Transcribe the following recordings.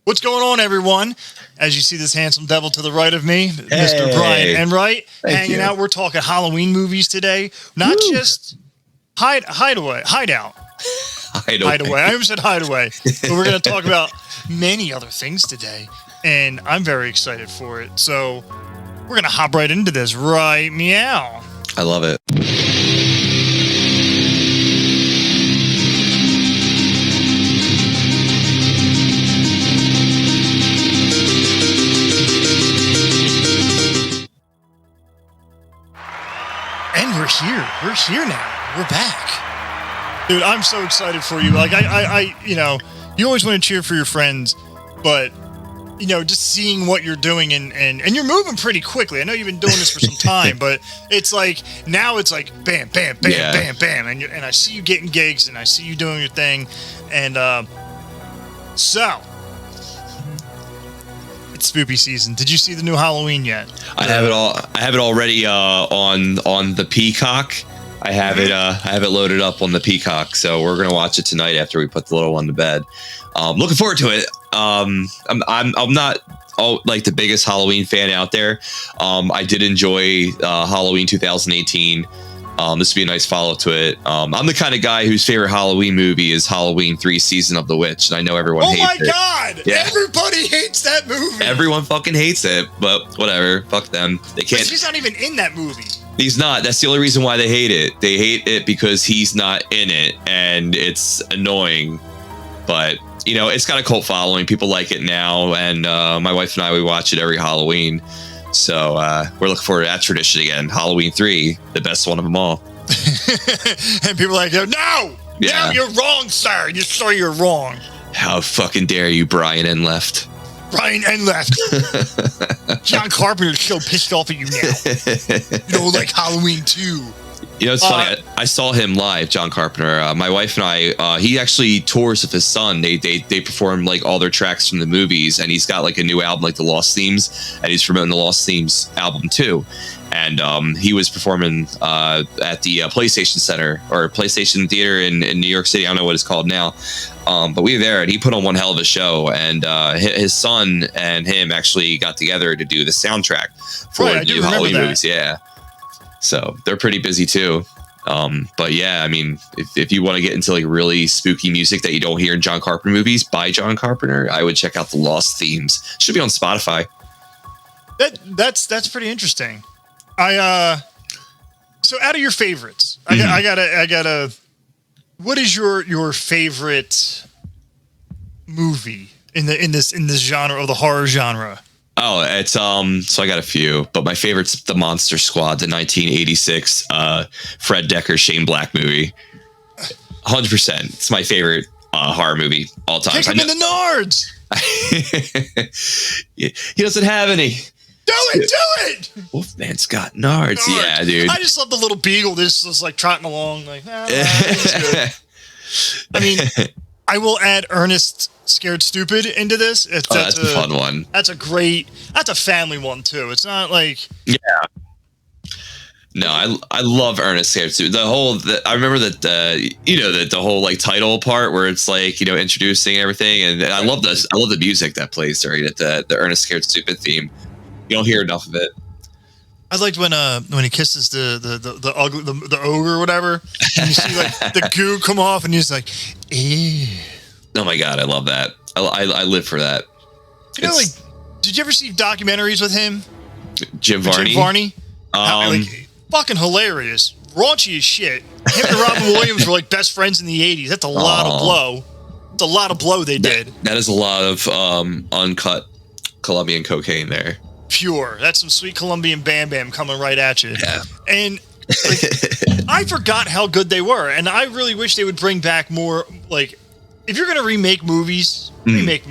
What's going on, everyone? As you see this handsome devil to the right of me, Mr. Bryan Enright, hanging out. We're talking Halloween movies today. Not just Hideout. Hideaway. I almost said Hideaway. But we're going to talk about many other things today. And I'm very excited for it. So we're going to hop right into this. Right, meow. I love it. And we're here. We're here now. We're back. Dude, I'm so excited for you. Like, I you know, you always want to cheer for your friends, but, you know, just seeing what you're doing and you're moving pretty quickly. I know you've been doing this for some time, but it's like, now it's like, bam, bam, bam, bam, bam. And I see you getting gigs and I see you doing your thing. And, so, it's spoopy season. Did you see the new Halloween yet? I have it all. I have it already on the Peacock. I have it loaded up on the Peacock. So we're gonna watch it tonight after we put the little one to bed. Looking forward to it. I'm not like the biggest Halloween fan out there. I did enjoy Halloween 2018. This would be a nice follow to it. I'm the kind of guy whose favorite Halloween movie is Halloween 3 Season of the Witch. And I know everyone hates it. Oh my God! Yeah. Everybody hates that movie! Everyone fucking hates it, but whatever. Fuck them. They can't. He's not even in that movie. He's not. That's the only reason why they hate it. They hate it because he's not in it, and it's annoying. But, you know, it's got a cult following. People like it now, and my wife and I, we watch it every Halloween. So we're looking forward to that tradition again. Halloween 3, the best one of them all. And people are like, no, you're wrong, sir. You're wrong. How fucking dare you, Bryan Enright. Bryan Enright. John Carpenter's so pissed off at you now. You know, like Halloween 2. You know, it's funny. I saw him live, John Carpenter. My wife and I, he actually tours with his son. They perform like all their tracks from the movies, and he's got like a new album, like the Lost Themes, and he's promoting the Lost Themes album too. And he was performing at the PlayStation Center or PlayStation Theater in New York City. I don't know what it's called now, but we were there, and he put on one hell of a show. And his son and him actually got together to do the soundtrack for the new Halloween movies. Yeah. So they're pretty busy too. But yeah, I mean, if you want to get into like really spooky music that you don't hear in John Carpenter movies by John Carpenter, I would check out the Lost Themes. Should be on Spotify. That's pretty interesting. So out of your favorites, I gotta. What is your favorite movie in this genre of the horror genre? Oh, it's so I got a few, but my favorite's The Monster Squad, the 1986 Fred Dekker, Shane Black movie. 100%. It's my favorite horror movie all time. Kick him in the nards. He doesn't have any. Do it! Wolfman's got nards. Yeah, dude. I just love the little beagle just like trotting along. Like, I mean, I will add Ernest Scared Stupid into this. That's a fun one. That's a family one too. It's not like No, I love Ernest Scared Stupid. I remember that the whole like title part where it's like, you know, introducing everything, and I love this. I love the music that plays during it. The Ernest Scared Stupid theme. You don't hear enough of it. I liked when he kisses the ugly the ogre or whatever, and you see like the goo come off, and he's like, ew. Oh my God, I love that. I live for that. You know, like, did you ever see documentaries with him? Jim Varney? Jim Varney? Fucking hilarious. Raunchy as shit. Him and Robin Williams were like best friends in the 80s. That's a lot of blow. It's a lot of blow they did. That is a lot of uncut Colombian cocaine there. Pure. That's some sweet Colombian Bam Bam coming right at you. Yeah. And like, I forgot how good they were. And I really wish they would bring back more, like, if you're going to remake movies, remake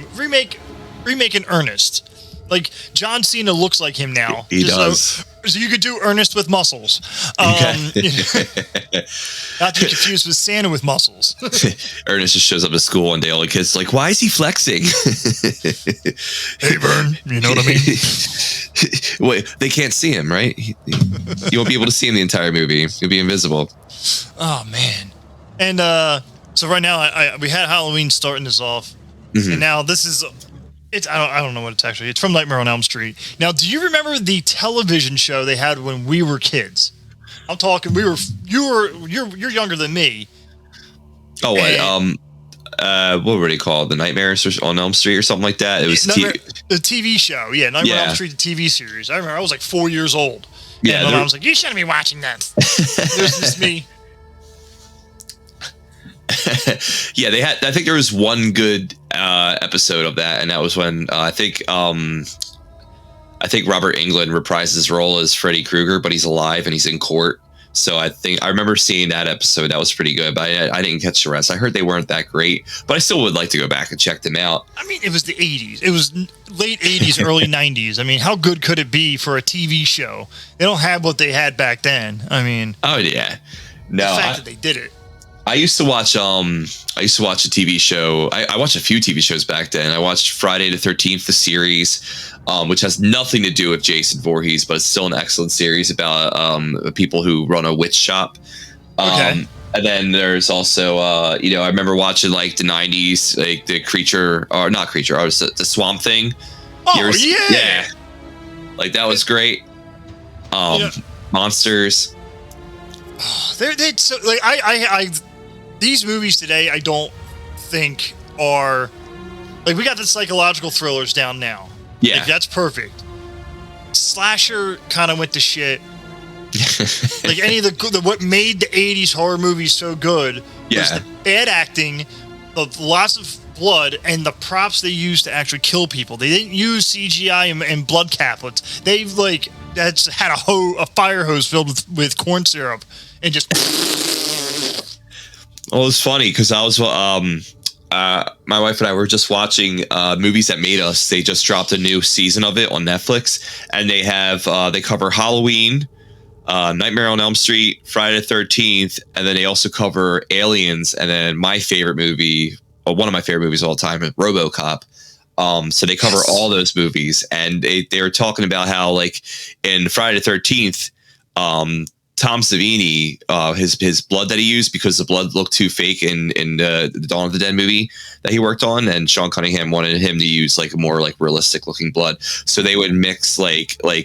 in earnest. Like, John Cena looks like him now. He does. So you could do Ernest with muscles. Not to be confused with Santa with muscles. Ernest just shows up to school one day, all the kids like, why is he flexing? Hey, Vern, you know what I mean? Wait, they can't see him, right? You won't be able to see him the entire movie. He'll be invisible. Oh, man. And so right now, we had Halloween starting this off. Mm-hmm. And now this is I don't know what it's actually. It's from Nightmare on Elm Street. Now, do you remember the television show they had when we were kids? I'm talking. You're younger than me. Oh, what were they called? The Nightmares on Elm Street or something like that? It was the TV show. Yeah, Nightmare on Elm Street, the TV series. I remember I was like 4 years old. Yeah, and I was like, you shouldn't be watching that. There's just me. Yeah, they had. I think there was one good episode of that, and that was when I think Robert Englund reprised his role as Freddy Krueger, but he's alive and he's in court. So I remember seeing that episode. That was pretty good, but I didn't catch the rest. I heard they weren't that great, but I still would like to go back and check them out. I mean, it was the 80s. It was late 80s, early 90s. I mean, how good could it be for a TV show? They don't have what they had back then. I mean, oh yeah, no, the fact that they did it. I used to watch a TV show. I watched a few TV shows back then. I watched Friday the 13th, the series, which has nothing to do with Jason Voorhees, but it's still an excellent series about people who run a witch shop. Okay. And then there's also, I remember watching like the 90s, like the creature, or not creature, I was the Swamp Thing. Oh, yeah. Like that was great. Monsters. These movies today, I don't think are like, we got the psychological thrillers down now. Yeah, like, that's perfect. Slasher kind of went to shit. Like any of the what made the 80s horror movies so good was the bad acting, the lots of blood, and the props they used to actually kill people. They didn't use CGI and blood caplets. They that's had a fire hose filled with corn syrup and just. Well, it was funny because I was my wife and I were just watching Movies That Made Us. They just dropped a new season of it on Netflix, and they have they cover Halloween, Nightmare on Elm Street, Friday the 13th, and then they also cover Aliens, and then my favorite movie, one of my favorite movies of all time, RoboCop. So they cover all those movies, and they were talking about how, like, in Friday the 13th, Tom Savini, his blood that he used, because the blood looked too fake in the Dawn of the Dead movie that he worked on, and Sean Cunningham wanted him to use like a more like realistic looking blood. So they would mix like I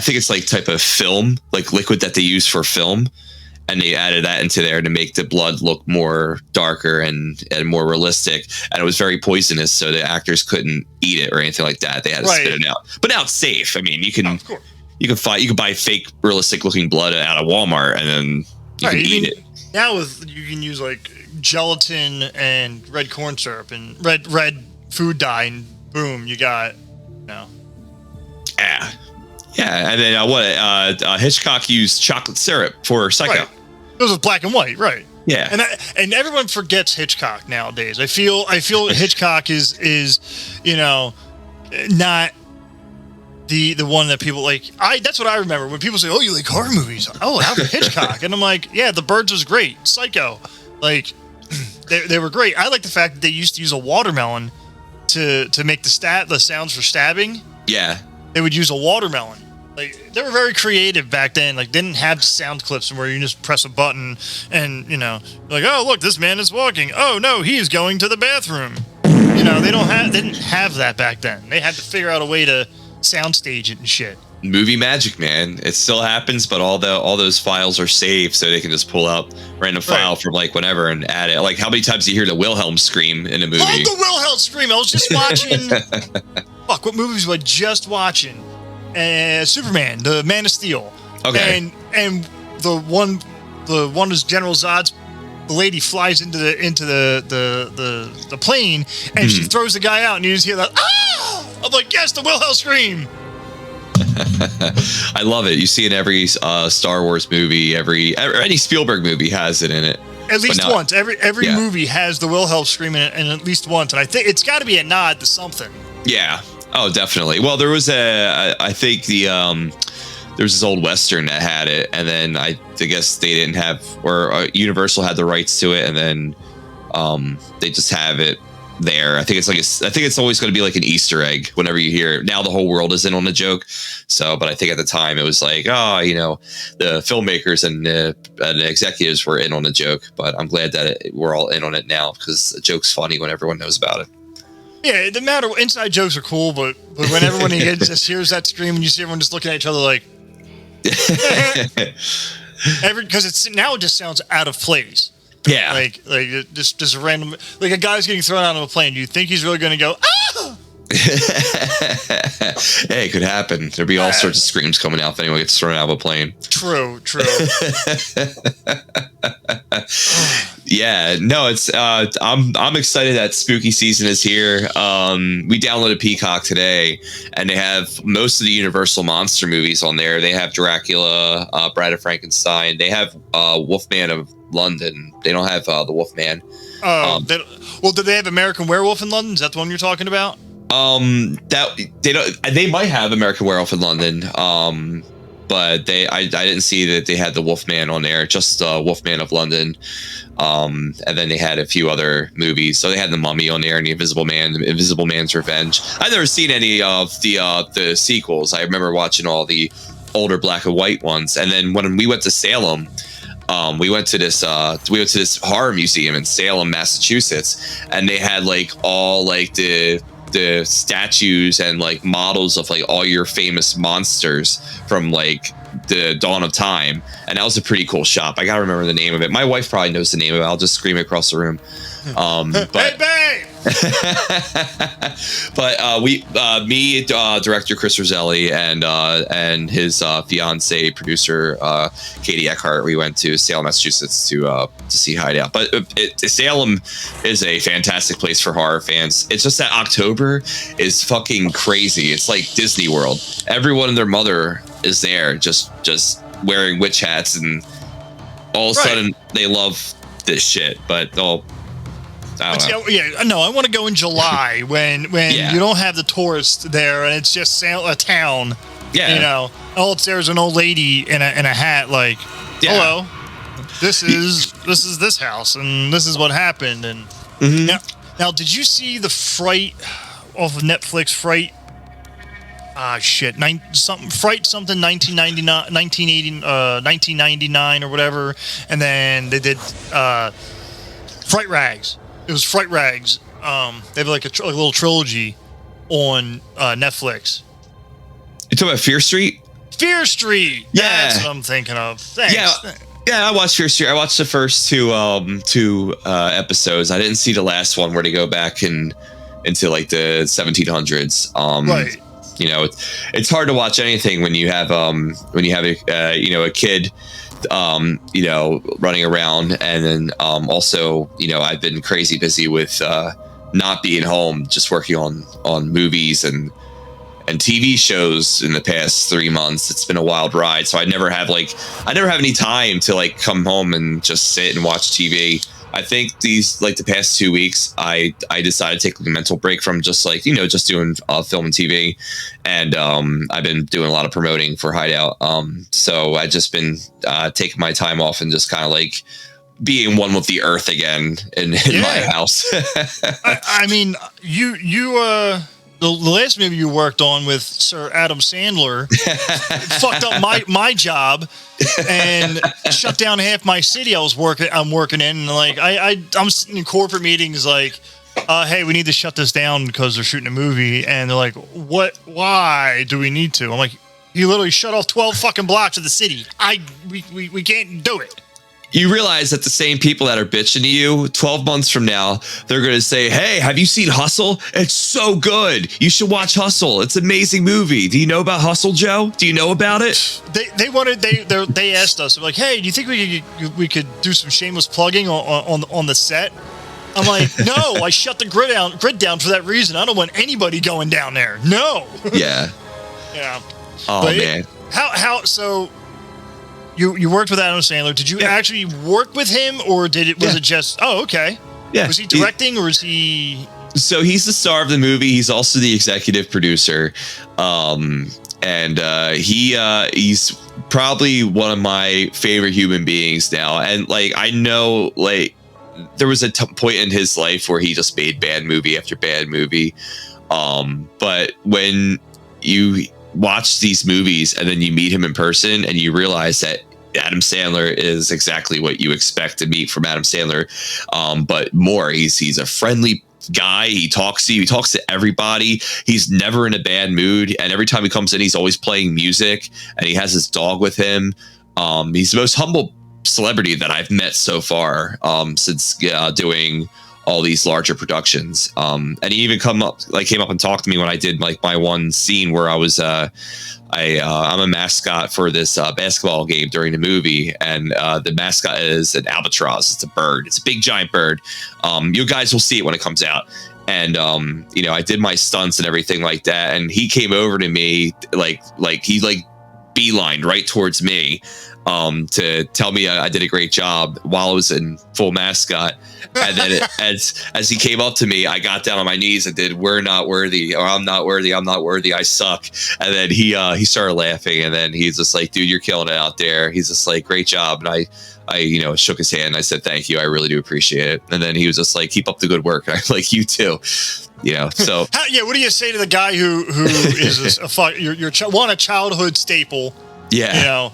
think it's like type of film, like liquid that they use for film, and they added that into there to make the blood look more darker and more realistic. And it was very poisonous, so the actors couldn't eat it or anything like that. They had to spit it out. But now it's safe. I mean, you can. Of course. You can buy fake, realistic-looking blood out of Walmart, and then you can eat it. Now you can use like gelatin and red corn syrup and red food dye, and boom, you got Yeah, and then Hitchcock used chocolate syrup for Psycho. Right. It was black and white, right? Yeah, and everyone forgets Hitchcock nowadays. I feel Hitchcock is not. The one that people like, that's what I remember when people say, "Oh, you like horror movies? Oh, Alfred Hitchcock," and I'm like, "Yeah, The Birds was great. Psycho, like, they were great. I like the fact that they used to use a watermelon to make the sounds for stabbing. Yeah, they would use a watermelon. Like, they were very creative back then. Like, they didn't have sound clips where you just press a button and like, oh look, this man is walking. Oh no, he is going to the bathroom. They didn't have that back then. They had to figure out a way to soundstage it and shit. Movie magic, man. It still happens, but all those files are saved, so they can just pull out random file from like whenever and add it. Like, how many times do you hear the Wilhelm scream in a movie? Oh, the Wilhelm scream! I was just watching. Fuck, what movies was I just watching? Superman, the Man of Steel. Okay. And the one is General Zod's. The lady flies into the plane, and she throws the guy out, and you just hear that. Ah! I'm like, yes, the Wilhelm scream. I love it. You see it in every Star Wars movie, any Spielberg movie has it in it. At least once. Every movie has the Wilhelm scream in it, and at least once. And I think it's got to be a nod to something. Yeah. Oh, definitely. Well, there was I think there was this old Western that had it, and then I guess they didn't have, or Universal had the rights to it, and then they just have it there. I think it's always going to be like an Easter egg whenever you hear it. Now the whole world is in on the joke. So, but I think at the time it was like, the filmmakers and the executives were in on the joke. But I'm glad that we're all in on it now, because the joke's funny when everyone knows about it. Yeah, it doesn't matter. Inside jokes are cool, but when everyone just hears that scream and you see everyone just looking at each other like, because it just sounds out of place. Yeah, like just a random, like a guy's getting thrown out of a plane. Do you think he's really going to go? Ah! Hey, it could happen. There'd be all sorts of screams coming out if anyone gets thrown out of a plane. True. Yeah, no, it's I'm excited that spooky season is here. We downloaded Peacock today, and they have most of the Universal monster movies on there. They have Dracula, Bride of Frankenstein. They have Wolfman of London. They don't have the Wolfman. Do they have American Werewolf in London? Is that the one you're talking about? That they don't. They might have American Werewolf in London. But I didn't see that they had the Wolfman on there. Just Wolfman of London. And then they had a few other movies. So they had The Mummy on there and The Invisible Man, The Invisible Man's Revenge. I've never seen any of the sequels. I remember watching all the older black and white ones. And then when we went to Salem, we went to this horror museum in Salem, Massachusetts, and they had like all like the statues and like models of like all your famous monsters from like the dawn of time, and that was a pretty cool shop. I gotta remember the name of it. My wife probably knows the name of it. I'll just scream it across the room. But hey, babe! But me, director Chris Roselli, and his fiance, producer Katie Eckhart, we went to Salem, Massachusetts to see Hideout. But Salem is a fantastic place for horror fans. It's just that October is fucking crazy. It's like Disney World. Everyone and their mother is there, just wearing witch hats, and all of a sudden they love this shit. But I want to go in July when you don't have the tourists there and it's just a town. Yeah, you know, all it's there is an old lady in a hat, like, hello, this is this house and this is what happened. And now, did you see the Fright off of Netflix? Fright. Fright something 1999 or whatever, and then they did Fright Rags. It was Fright Rags. They have like a little trilogy on Netflix. You talking about Fear Street? Fear Street. Yeah, that's what I'm thinking of. Thanks. Yeah. I watched Fear Street. I watched the first two episodes. I didn't see the last one where they go back into like the 1700s. Right. You know, it's hard to watch anything when you have a kid, running around, and then also, I've been crazy busy with not being home, just working on movies and TV shows in the past 3 months. It's been a wild ride, so I never have any time to like come home and just sit and watch TV. I think the past 2 weeks, I decided to take a mental break from just just doing film and TV, and I've been doing a lot of promoting for Hideout. So I've just been taking my time off and just kind of like being one with the earth again in my house. I mean, the last movie you worked on with Sir Adam Sandler fucked up my job and shut down half my city I'm working in. And like I'm sitting in corporate meetings like, hey, we need to shut this down because they're shooting a movie. And they're like, what? Why do we need to? I'm like, you literally shut off 12 fucking blocks of the city. We can't do it. You realize that the same people that are bitching to you 12 months from now, they're going to say, hey, have you seen Hustle? It's so good. You should watch Hustle. It's an amazing movie. Do you know about Hustle, Joe? Do you know about it? They asked us, like, hey, do you think we could do some shameless plugging on the set? I'm like, no, I shut the grid down for that reason. I don't want anybody going down there. No. Yeah. Yeah. Oh, but man. So you worked with Adam Sandler. Did you actually work with him, or was it just? Oh, okay. Yeah. Was he directing, or is he? So he's the star of the movie. He's also the executive producer, and he's probably one of my favorite human beings now. And like I know, like there was a point in his life where he just made bad movie after bad movie. But when you watch these movies and then you meet him in person and you realize that Adam Sandler is exactly what you expect to meet from Adam Sandler, but more. He's a friendly guy. He talks to you. He talks to everybody. He's never in a bad mood. And every time he comes in, he's always playing music. And he has his dog with him. He's the most humble celebrity that I've met so far since doing all these larger productions. And he even came up and talked to me when I did like my one scene where I was I'm a mascot for this basketball game during the movie, and the mascot is an albatross. It's a bird. It's a big giant bird. You guys will see it when it comes out. And I did my stunts and everything like that, and he came over to me like he beelined right towards me to tell me I did a great job while I was in full mascot. And then as he came up to me, I got down on my knees and did "We're not worthy," or "I'm not worthy, I'm not worthy, I suck." And then he started laughing, and then he's just like, "Dude, you're killing it out there." He's just like, "Great job." And I shook his hand and I said, "Thank you, I really do appreciate it." And then he was just like, "Keep up the good work." And I'm like, "You too." So what do you say to the guy who is a childhood staple? Yeah.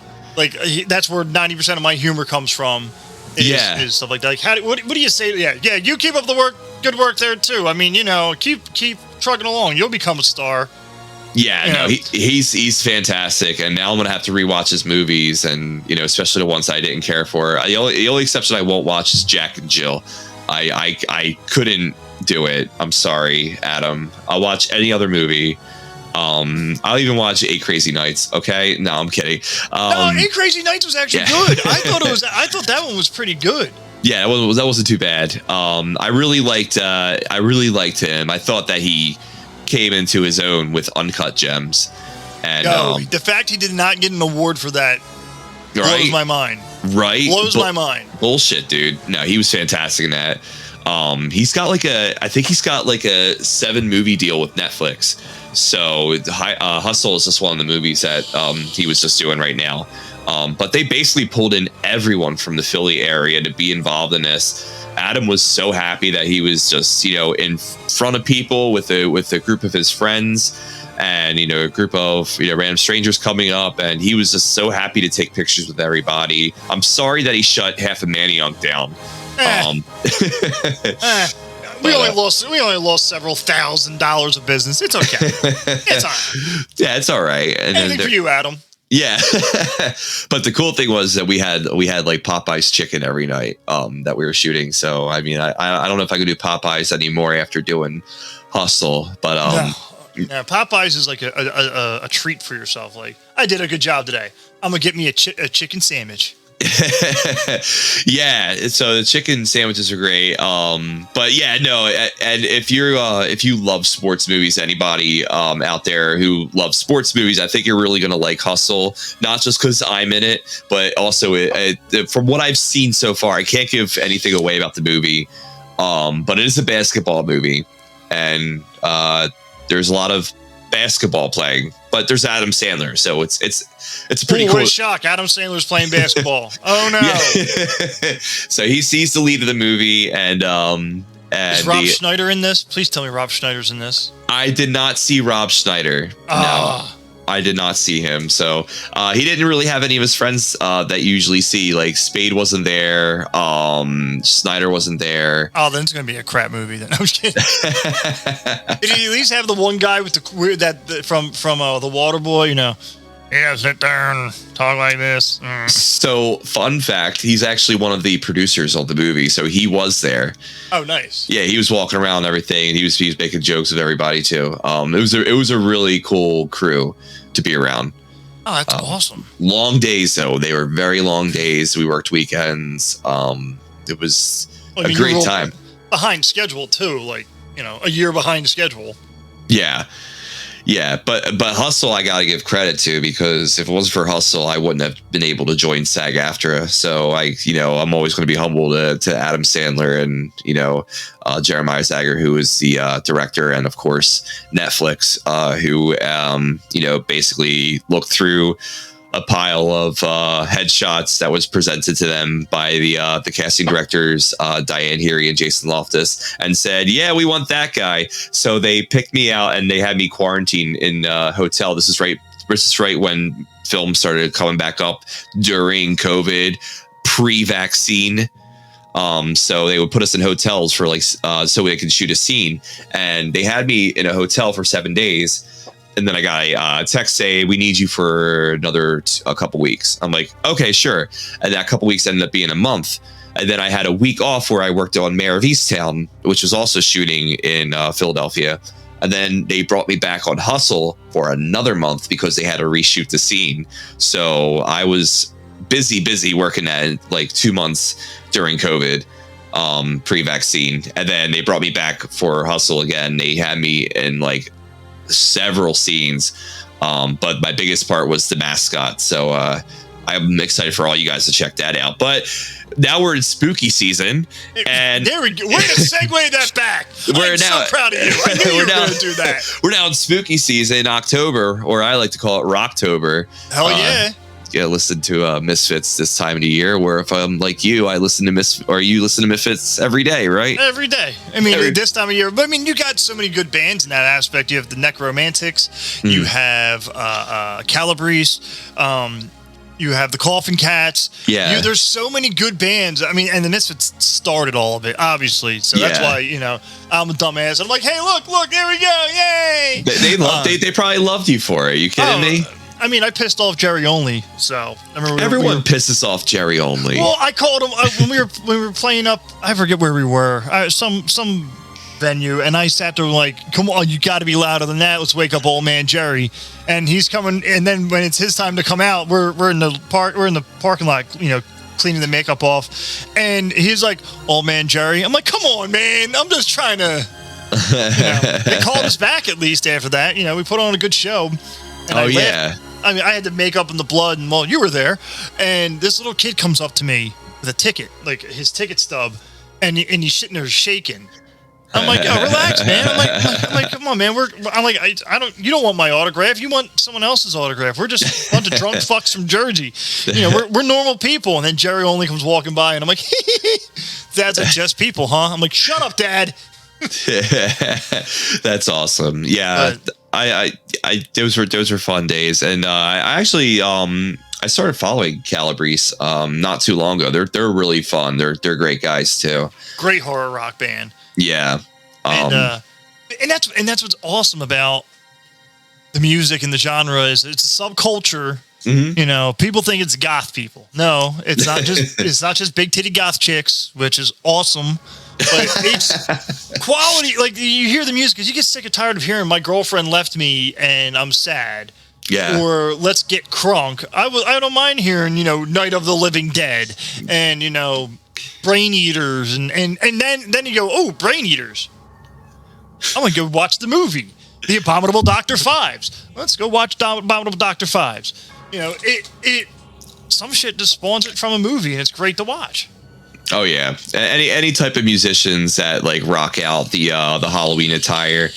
That's where 90% of my humor comes from. Is stuff like that. Like, what do you say? Yeah, you keep up the good work there too. I mean, keep trucking along. You'll become a star. Yeah, no, he's fantastic, and now I'm gonna have to rewatch his movies, and especially the ones I didn't care for. The only exception I won't watch is Jack and Jill. I couldn't do it. I'm sorry, Adam. I'll watch any other movie. I'll even watch 8 Crazy Nights. Okay, no, I'm kidding. No, 8 Crazy Nights was actually good. I thought that one was pretty good. Yeah, that wasn't too bad. I really liked him. I thought that he came into his own with Uncut Gems, and the fact he did not get an award for that blows my mind. Right, blows my mind. Bullshit, dude. No, he was fantastic in that. He's got I think he's got like a 7-movie deal with Netflix. So Hustle is just one of the movies that he was just doing right now. But they basically pulled in everyone from the Philly area to be involved in this. Adam was so happy that he was just, in front of people with a group of his friends and, a group of, random strangers coming up. And he was just so happy to take pictures with everybody. I'm sorry that he shut half of Manioc down. We only lost several $1,000s of business. It's okay. It's all right. Yeah, it's all right. And anything for you, Adam. Yeah. But the cool thing was that we had like Popeye's chicken every night that we were shooting. So I mean, I don't know if I could do Popeye's anymore after doing Hustle, but yeah, Popeye's is like a treat for yourself. Like, I did a good job today. I'm gonna get me a chicken sandwich. Yeah, so the chicken sandwiches are great. But yeah, no, and if you love sports movies, anybody out there who loves sports movies, I think you're really gonna like Hustle. Not just because I'm in it, but also from what I've seen so far, I can't give anything away about the movie. But it is a basketball movie, and there's a lot of basketball playing, but there's Adam Sandler, so it's a pretty cool. What a shock! Adam Sandler's playing basketball. Oh no! Yeah. So he's the lead of the movie, and is Rob Schneider in this? Please tell me Rob Schneider's in this. I did not see Rob Schneider. No, I did not see him. So he didn't really have any of his friends that you usually see. Like Spade wasn't there. Snyder wasn't there. Oh, then it's gonna be a crap movie. Then I was kidding. Did he at least have the one guy with the weird from the Water Boy? Yeah, sit there and talk like this. So, fun fact, he's actually one of the producers of the movie, so he was there. Oh, nice. Yeah, he was walking around and everything, and he was making jokes with everybody too. It was a really cool crew to be around. Oh, that's awesome. Long days though; they were very long days. We worked weekends. It was a great time. Behind schedule too, like a year behind schedule. Yeah. Yeah, but Hustle, I gotta give credit to, because if it wasn't for Hustle, I wouldn't have been able to join SAG-AFTRA. So I'm always going to be humble to Adam Sandler and Jeremiah Zager, who is the director, and of course Netflix, who basically looked through a pile of headshots that was presented to them by the casting directors, Diane Heary and Jason Loftus, and said, "Yeah, we want that guy." So they picked me out and they had me quarantined in a hotel. This is right when films started coming back up during COVID, pre-vaccine. So they would put us in hotels for like so we could shoot a scene, and they had me in a hotel for 7 days. And then I got a text say, we need you for a couple weeks. I'm like, okay, sure. And that couple weeks ended up being a month. And then I had a week off where I worked on Mayor of Easttown, which was also shooting in Philadelphia. And then they brought me back on Hustle for another month because they had to reshoot the scene. So I was busy working at like 2 months during COVID, pre-vaccine. And then they brought me back for Hustle again. They had me in like several scenes, but my biggest part was the mascot. So I'm excited for all you guys to check that out. But now we're in spooky season, and there we go. We're gonna segue that back. I'm so proud of you. I knew you were gonna do that. We're now in spooky season, October, or I like to call it Rocktober. Hell yeah. Listen to Misfits this time of the year, where if I'm like you, I listen to you listen to Misfits every day, right? Every day. I mean, this time of year. But I mean, you got so many good bands in that aspect. You have the Necromantics, you have Calabrese, you have the Coffin Cats. Yeah. There's so many good bands. I mean, and the Misfits started all of it, obviously. So that's why, I'm a dumbass. I'm like, hey, look, there we go. Yay. They probably loved you for it. You kidding me? I mean, I pissed off Jerry Only, so I remember everyone pisses off Jerry Only. Well, I called him when we were playing up. I forget where we were. Some venue, and I sat there like, "Come on, you got to be louder than that. Let's wake up old man Jerry." And he's coming, and then when it's his time to come out, we're in the park. We're in the parking lot, cleaning the makeup off, and he's like, "Old man Jerry." I'm like, "Come on, man. I'm just trying to." They called us back at least after that. We put on a good show. And I mean, I had the makeup and the blood, and you were there. And this little kid comes up to me with a ticket, like his ticket stub, and he's sitting there shaking. I'm like, "Oh, relax, man." I'm like, "Come on, man. You don't want my autograph. You want someone else's autograph. We're just a bunch of drunk fucks from Jersey. We're normal people." And then Jerry Only comes walking by, and I'm like, "Dad's like, just people, huh?" I'm like, "Shut up, Dad." That's awesome. Yeah. Those were fun days, and I actually I started following Calabrese not too long ago. They're really fun. They're great guys too. Great horror rock band. Yeah, and that's what's awesome about the music and the genre is it's a subculture. Mm-hmm. People think it's goth people. No, it's not just big titty goth chicks, which is awesome. But it's quality. Like you hear the music because you get sick and tired of hearing "My Girlfriend Left Me" and "I'm Sad." Yeah. Or "Let's Get Crunk." I don't mind hearing "Night of the Living Dead" and "Brain Eaters" and then you go, "Oh, Brain Eaters." I'm gonna go watch the movie, The Abominable Dr. Fives. Let's go watch Abominable Dr. Fives. It some shit just spawns it from a movie and it's great to watch. Oh yeah, any type of musicians that like rock out the Halloween attire.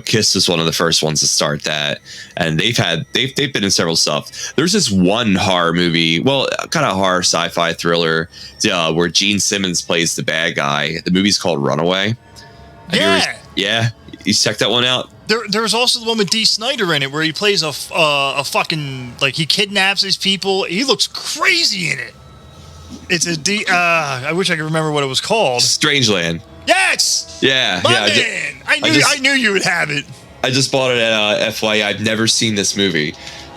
Kiss was one of the first ones to start that, and they've been in several stuff. There's this one horror movie, well, kind of horror sci-fi thriller, where Gene Simmons plays the bad guy. The movie's called Runaway. You checked that one out? There was also the one with Dee Snider in it where he plays a fucking like he kidnaps these people. He looks crazy in it. It's I wish I could remember what it was called. Strangeland. Yes. Yeah. Man. I knew you would have it. I just bought it at FYI. I've never seen this movie,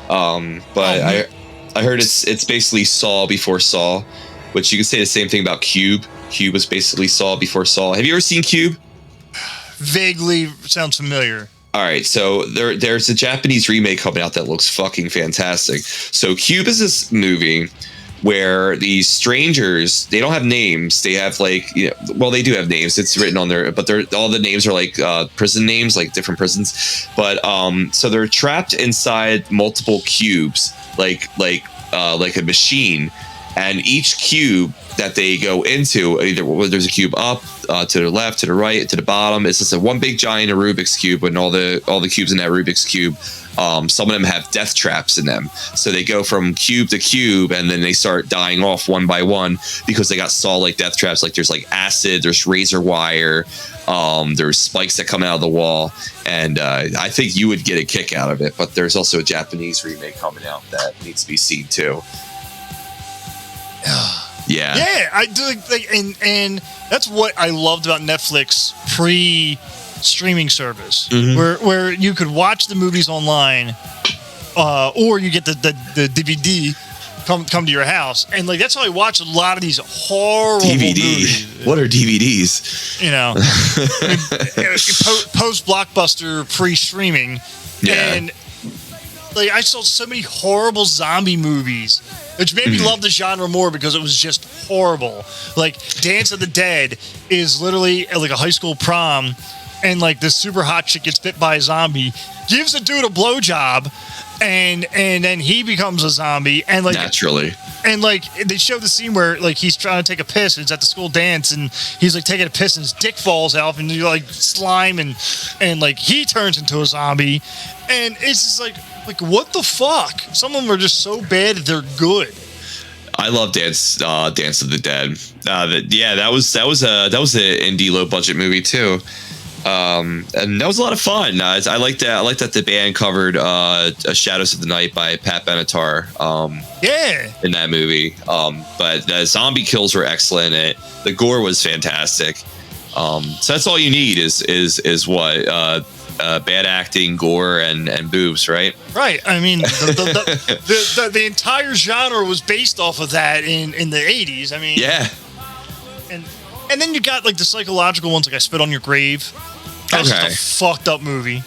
but I heard it's basically Saw before Saw, which you can say the same thing about Cube. Cube was basically Saw before Saw. Have you ever seen Cube? Vaguely sounds familiar. All right, so there's a Japanese remake coming out that looks fucking fantastic. So Cube is this movie where these strangers, they don't have names. They have like, well, they do have names. It's written on there, but all the names are like prison names, like different prisons. But so they're trapped inside multiple cubes, like a machine, and each cube that they go into, either there's a cube up, to the left, to the right, to the bottom. It's just a one big giant Rubik's cube, and all the cubes in that Rubik's cube. Some of them have death traps in them, so they go from cube to cube, and then they start dying off one by one because they got saw-like death traps. Like there's like acid, there's razor wire, there's spikes that come out of the wall, and I think you would get a kick out of it. But there's also a Japanese remake coming out that needs to be seen too. Yeah. Yeah, I do. And that's what I loved about Netflix pre-streaming service, where you could watch the movies online, or you get the DVD come to your house, and like that's how I watch a lot of these horrible movies. What are DVDs? You know, post Blockbuster pre-streaming, and like I saw so many horrible zombie movies, which made me love the genre more because it was just horrible. Like Dance of the Dead is literally like a high school prom, and like this super hot chick gets bit by a zombie, gives a dude a blowjob, and then he becomes a zombie, and like naturally. And like they show the scene where like he's trying to take a piss, and it's at the school dance, and he's like taking a piss, and his dick falls out, and you like slime, and like he turns into a zombie, and it's just like what the fuck? Some of them are just so bad that they're good. I love Dance of the Dead. That was an indie low budget movie too. And that was a lot of fun. I like that. I like that the band covered "Shadows of the Night" by Pat Benatar. In that movie. But the zombie kills were excellent. The gore was fantastic. So that's all you need is what bad acting, gore, and boobs, right? Right. I mean, the entire genre was based off of that in the 80s. I mean, yeah. And then you got like the psychological ones, like I Spit on Your Grave. That's just a fucked up movie.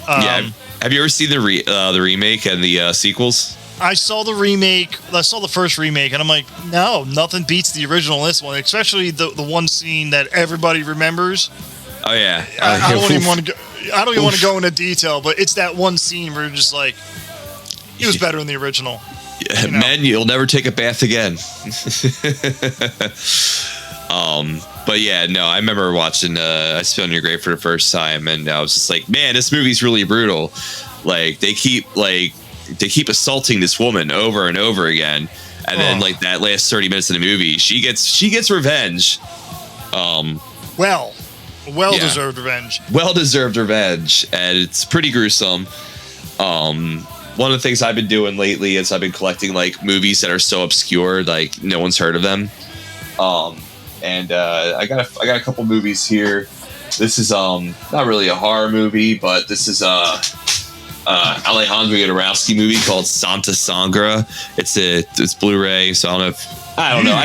Yeah. Have you ever seen the remake and the sequels? I saw the remake. I saw the first remake, and I'm like, no, nothing beats the original in this one, especially the one scene that everybody remembers. Oh yeah. I don't even want to go. I don't even want to go into detail, but it's that one scene where you're just like, it was better in the original. Yeah, men, you'll never take a bath again. But yeah, no, I remember watching I Spit on Your Grave for the first time, and I was just like, man, this movie's really brutal. Like they keep assaulting this woman over and over again, and then like that last 30 minutes of the movie, she gets revenge. Deserved revenge. Well-deserved revenge, and it's pretty gruesome. One of the things I've been doing lately is I've been collecting like movies that are so obscure, like no one's heard of them. And I got a couple movies here. This is not really a horror movie, but this is Alejandro Jodorowsky movie called Santa Sangra. It's Blu-ray, so I don't know.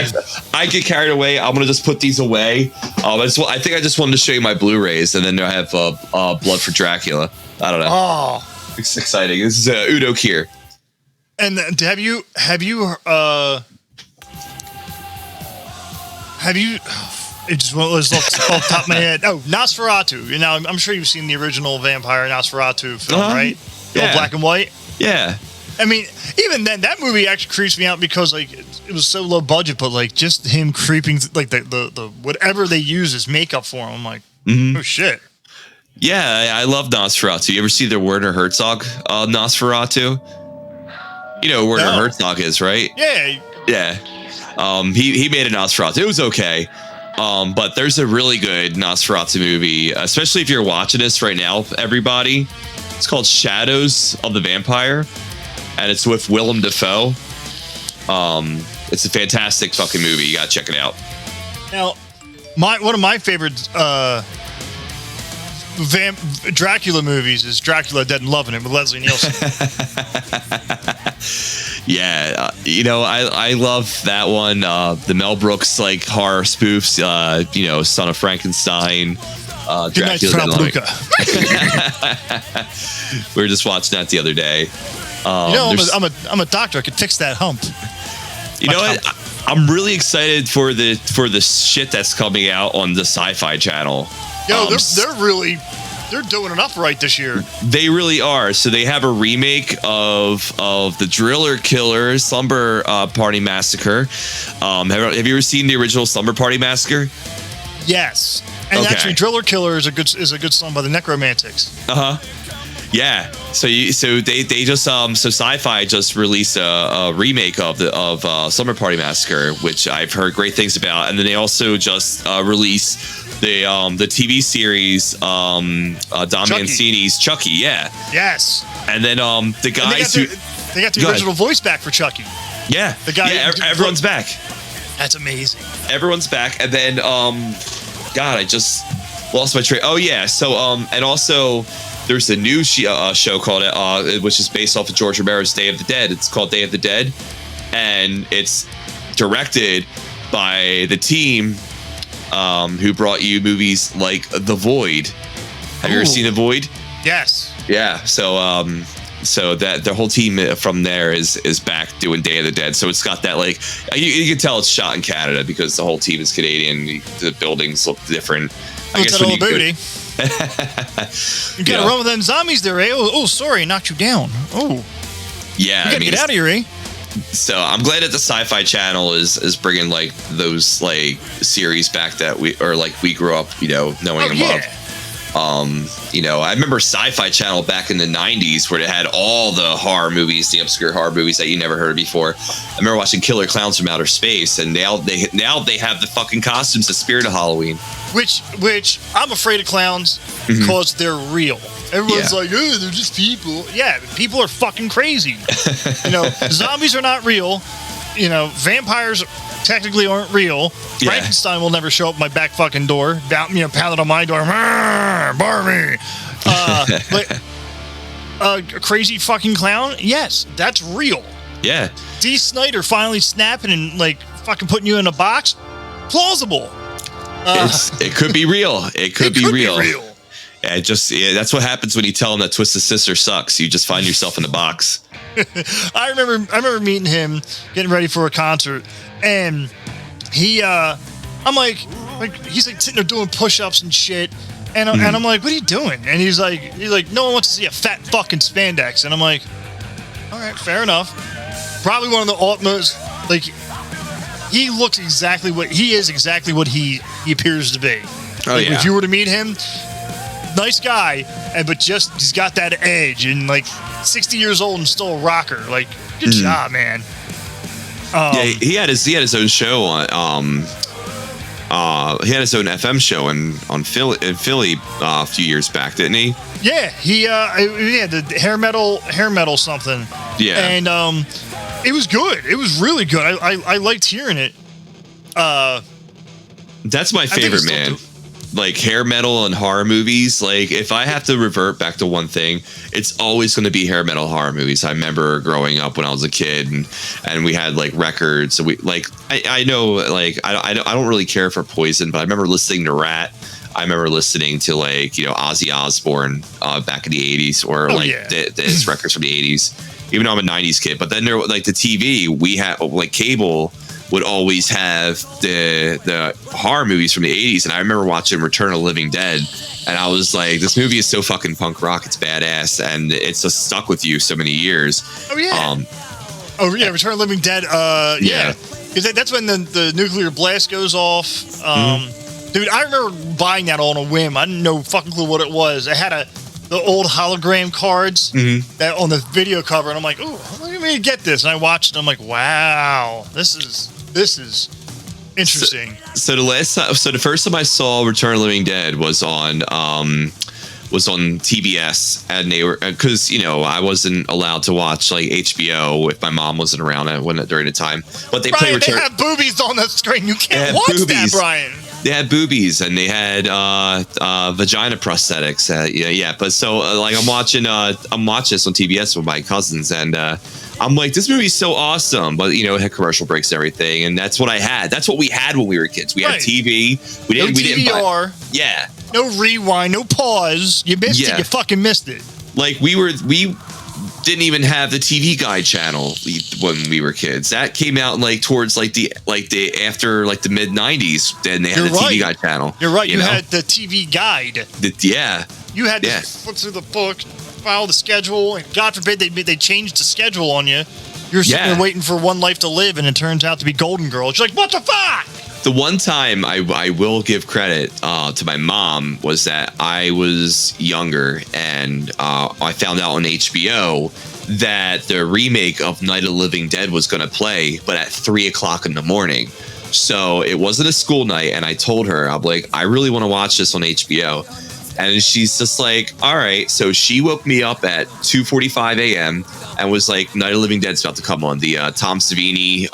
I get carried away. I'm gonna just put these away. I think I just wanted to show you my Blu-rays, and then I have Blood for Dracula. I don't know. Oh, it's exciting. This is Udo Kier. And have you? It just was off the top of my head. Oh, Nosferatu. You know, I'm sure you've seen the original vampire Nosferatu film, right? Yeah. Black and white. Yeah. I mean, even then, that movie actually creeps me out because like it was so low budget, but like just him creeping, like the whatever they use as makeup for him. I'm like, oh shit. Yeah, I love Nosferatu. You ever see the Werner Herzog Nosferatu? You know who Werner Herzog is, right? Yeah. Yeah. He made a Nosferatu. It was okay. But there's a really good Nosferatu movie, especially if you're watching this right now, everybody. It's called Shadows of the Vampire, and it's with Willem Dafoe. It's a fantastic fucking movie. You gotta check it out. Now, one of my favorite Dracula movies is Dracula Dead and Loving It with Leslie Nielsen. Yeah, I love that one. The Mel Brooks like horror spoofs. Son of Frankenstein. Dracula Dead and Loving It. We were just watching that the other day. I'm a doctor. I could fix that hump. You know what? I'm really excited for the shit that's coming out on the Sci-Fi Channel. Yo, they're doing enough right this year. They really are. So they have a remake of the Driller Killer Slumber Party Massacre. Have you ever seen the original Slumber Party Massacre? Yes, and actually, Driller Killer is a good song by the Necromantics. Yeah. So they just Sci-Fi just released a remake of Slumber Party Massacre, which I've heard great things about, and then they also just released the TV series Don Mancini's Chucky. Yeah. Yes. And then the guys they got the original voice back for Chucky. Yeah. The guy. Yeah. Everyone's back. That's amazing. Everyone's back, and then God, I just lost my train. Oh yeah, so and also there's a new show called which is based off of George Romero's Day of the Dead. It's called Day of the Dead, and it's directed by the team who brought you movies like The Void. Have you ever seen The Void? Yes. Yeah. So that the whole team from there is back doing Day of the Dead. So it's got that like you can tell it's shot in Canada because the whole team is Canadian. The buildings look different. I guess when booty. You gotta run with them zombies there, eh? Oh, sorry, knocked you down. Oh. Yeah. You gotta get out of here, eh? So I'm glad that the Sci-Fi Channel is bringing like those like series back that we grew up, knowing and love. I remember Sci-Fi Channel back in the 90s where they had all the horror movies, the obscure horror movies that you never heard of before. I remember watching Killer Clowns from Outer Space, and now they have the fucking costumes, the spirit of Halloween. Which I'm afraid of clowns because they're real. Everyone's like, oh, they're just people. Yeah, people are fucking crazy. Zombies are not real. Vampires technically aren't real. Yeah. Frankenstein will never show up my back fucking door. Pounding on my door. Barfy. But a crazy fucking clown? Yes, that's real. Yeah. D. Snyder finally snapping and like fucking putting you in a box? Plausible. It could be real. It could be real. Yeah, that's what happens when you tell him that Twisted Sister sucks. You just find yourself in a box. I remember meeting him, getting ready for a concert, and he, I'm like he's like sitting there doing push-ups and shit, and I'm like, what are you doing? And he's like, no one wants to see a fat fucking spandex, and I'm like, all right, fair enough. Probably one of the utmost, like, he looks exactly what he appears to be. Oh like, yeah. If you were to meet him, nice guy, but he's got that edge, and like 60 years old and still a rocker. Like, good job, man. Yeah, he had his own show on. He had his own FM show in Philly a few years back, didn't he? Yeah, he the hair metal something. Yeah, and it was good. It was really good. I liked hearing it. That's my favorite, man. Like hair metal and horror movies. Like if I have to revert back to one thing, it's always going to be hair metal horror movies. I remember growing up when I was a kid, and we had like records. So I know like I don't really care for Poison, but I remember listening to Rat. I remember listening to like Ozzy Osbourne back in the 80s, or his records from the 80s. Even though I'm a 90s kid, but then there like the TV we had like cable would always have the horror movies from the 80s. And I remember watching Return of the Living Dead, and I was like, this movie is so fucking punk rock, it's badass, and it's just stuck with you so many years. Oh yeah. Return of the Living Dead. Yeah. Because that's when the nuclear blast goes off. Dude, I remember buying that on a whim. I didn't know fucking clue what it was. I had the old hologram cards that on the video cover, and I'm like, ooh, let me get this. And I watched it, and I'm like, wow, this is interesting. So the first time I saw Return of the Living Dead was on TBS, and they were, because I wasn't allowed to watch like HBO if my mom wasn't around during the time. But they Brian, they have boobies on the screen. You can't watch that, Brian. They had boobies, and they had vagina prosthetics. But so like I'm watching this on TBS with my cousins, and I'm like, this movie's so awesome. But it had commercial breaks and everything, and that's what I had. That's what we had when we were kids. We had TV. We didn't buy. Yeah. No rewind, no pause. You missed it. You fucking missed it. Like we didn't even have the TV Guide channel when we were kids. That came out like towards the after like the mid 90s. Then they had the TV Guide channel. You're right. You had the TV Guide. You had to flip through the book, follow the schedule, and God forbid they changed the schedule on you. You're sitting there waiting for One Life to Live, and it turns out to be Golden Girls. You're like, what the fuck? The one time I will give credit to my mom was that I was younger, and I found out on HBO that the remake of Night of the Living Dead was going to play, but at 3:00 in the morning. So it wasn't a school night, and I told her, I'm like, I really want to watch this on HBO. And she's just like, all right. So she woke me up at 2:45 a.m. and was like, Night of the Living Dead's about to come on, the Tom Savini,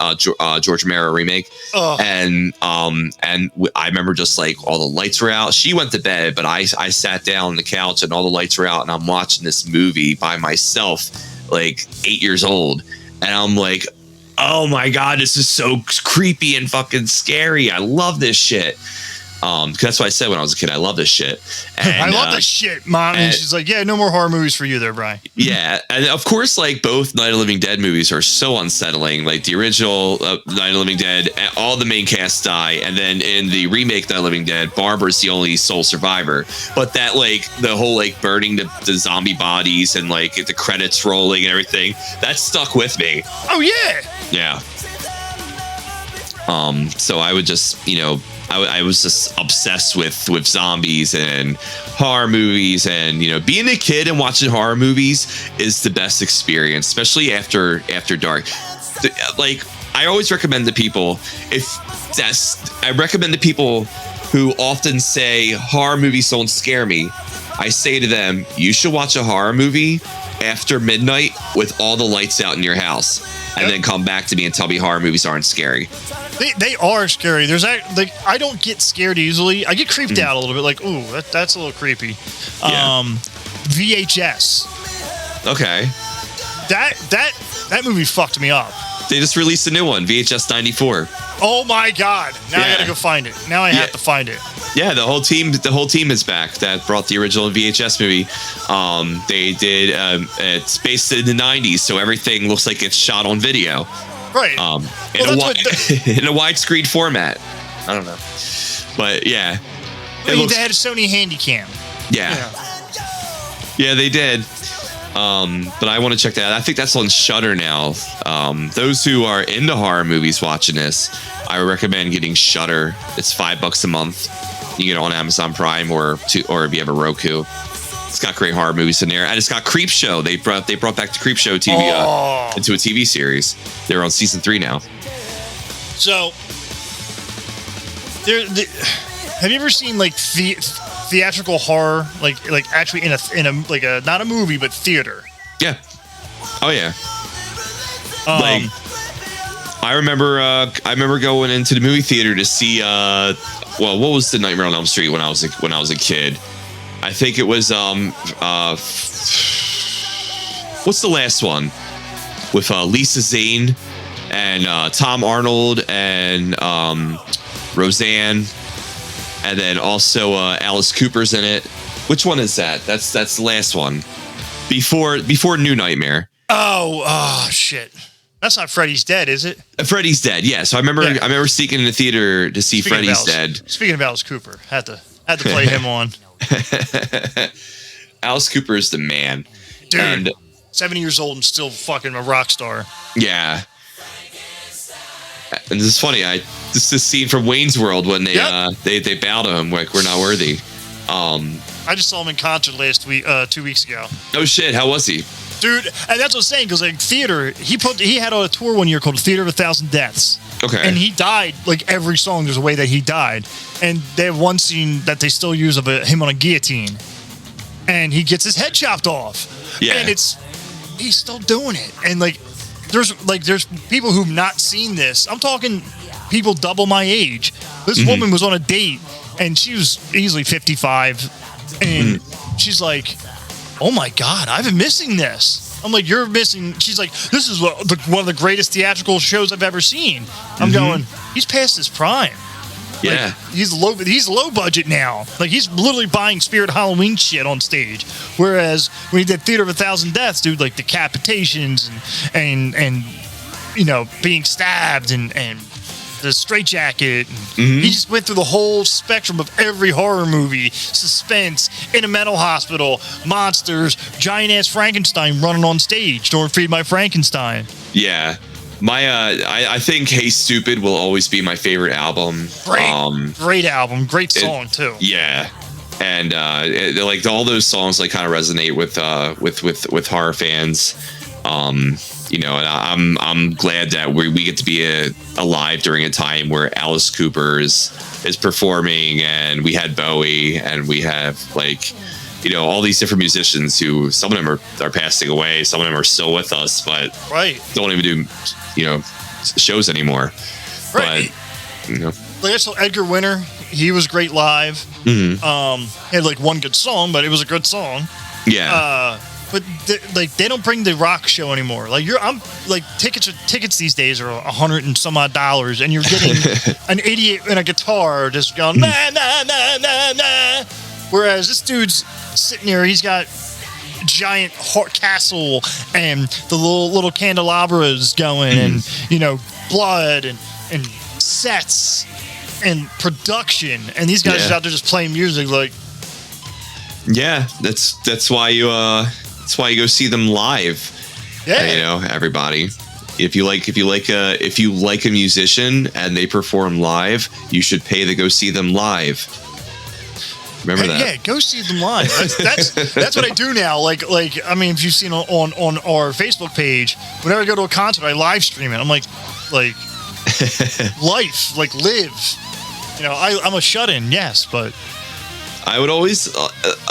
George Romero remake. Oh. And I remember just like all the lights were out. She went to bed, but I sat down on the couch and all the lights were out, and I'm watching this movie by myself, like 8 years old. And I'm like, oh my God, this is so creepy and fucking scary. I love this shit. That's what I said when I was a kid. I love this shit. And, I love this shit, Mom. And she's like, yeah, no more horror movies for you there, Brian. Yeah. And of course, like both Night of the Living Dead movies are so unsettling. Like the original Night of the Living Dead, all the main cast die. And then in the remake Night of the Living Dead, Barbara's the only sole survivor. But that like the whole like burning the zombie bodies and like the credits rolling and everything, that stuck with me. Oh, yeah. Yeah. So I would just, you know, I was just obsessed with zombies and horror movies, and you know, being a kid and watching horror movies is the best experience, especially after dark. Like I always recommend to people, I recommend to people who often say horror movies don't scare me. I say to them, you should watch a horror movie after midnight with all the lights out in your house, and then come back to me and tell me horror movies aren't scary. They are scary. There's like I don't get scared easily. I get creeped out a little bit. Like, ooh, that's a little creepy. Yeah. VHS. Okay. That movie fucked me up. They just released a new one, VHS 94. Oh my God! Now I gotta go find it. Now I have to find it. Yeah, the whole team is back that brought the original VHS movie. They did. It's based in the 90s, so everything looks like it's shot on video. Right. In a widescreen format. I don't know, but yeah, they had a Sony Handycam. Yeah, they did. But I want to check that out. I think that's on Shudder now. Those who are into horror movies watching this, I recommend getting Shudder. It's $5 a month. You get it on Amazon Prime or if you have a Roku. It's got great horror movies in there, and it's got Creepshow. They brought back the Creepshow TV into a TV series. They're on season 3 now. So, have you ever seen like theatrical horror, like actually in a like a not a movie but theater? Yeah. Oh yeah. Like I remember going into the movie theater to see what was the Nightmare on Elm Street when I was a kid. I think it was what's the last one with Lisa Zane and Tom Arnold and Roseanne. And then also Alice Cooper's in it. Which one is that? That's the last one. Before New Nightmare. Oh shit. That's not Freddy's Dead, is it? Freddy's Dead, yeah. So I remember sneaking in the theater to see Freddy's Dead. Speaking of Alice Cooper, had to play him on. Alice Cooper is the man. Dude, and 70 years old and still fucking a rock star. Yeah. And this is funny. This is a scene from Wayne's World when they bow to him like we're not worthy. I just saw him in concert last week, 2 weeks ago. Oh shit! How was he? Dude, and that's what I'm saying, because like theater, he had a tour one year called Theater of 1,000 Deaths. Okay. And he died, like every song, there's a way that he died. And they have one scene that they still use of him on a guillotine. And he gets his head chopped off. Yeah. And he's still doing it. And there's people who've not seen this. I'm talking people double my age. This woman was on a date, and she was easily 55. And she's like, oh my God, I've been missing this. I'm like, you're missing. She's like, this is one of the greatest theatrical shows I've ever seen. I'm going, he's past his prime. Yeah. Like, he's low budget now. Like, he's literally buying Spirit Halloween shit on stage. Whereas when he did Theater of 1,000 Deaths, dude, like decapitations and you know, being stabbed and the straitjacket. He just went through the whole spectrum of every horror movie, suspense, in a mental hospital, monsters, giant ass Frankenstein running on stage. Don't feed my Frankenstein. Yeah. My I think Hey Stupid will always be my favorite album. Great album, great song too. Yeah. And like all those songs like kind of resonate with horror fans. and I'm glad that we get to be alive during a time where Alice Cooper is performing, and we had Bowie, and we have all these different musicians who some of them are passing away, some of them are still with us, but don't even do shows anymore. Right. But I saw Edgar Winter. He was great live. He had one good song, but it was a good song. Yeah. But they don't bring the rock show anymore. Tickets these days are $100 and some odd, and you're getting an idiot and a guitar just going nah nah nah nah nah. Whereas this dude's sitting there, he's got a giant castle and the little candelabras going, and blood and sets and production, and these guys are out there just playing music that's why you go see them live. Everybody, if you like a musician and they perform live, you should pay to go see them live. Remember that? Yeah, go see them live. That's what I do now. If you've seen on our Facebook page, whenever I go to a concert, I live stream it. I'm live. I'm a shut-in, yes, but I would always.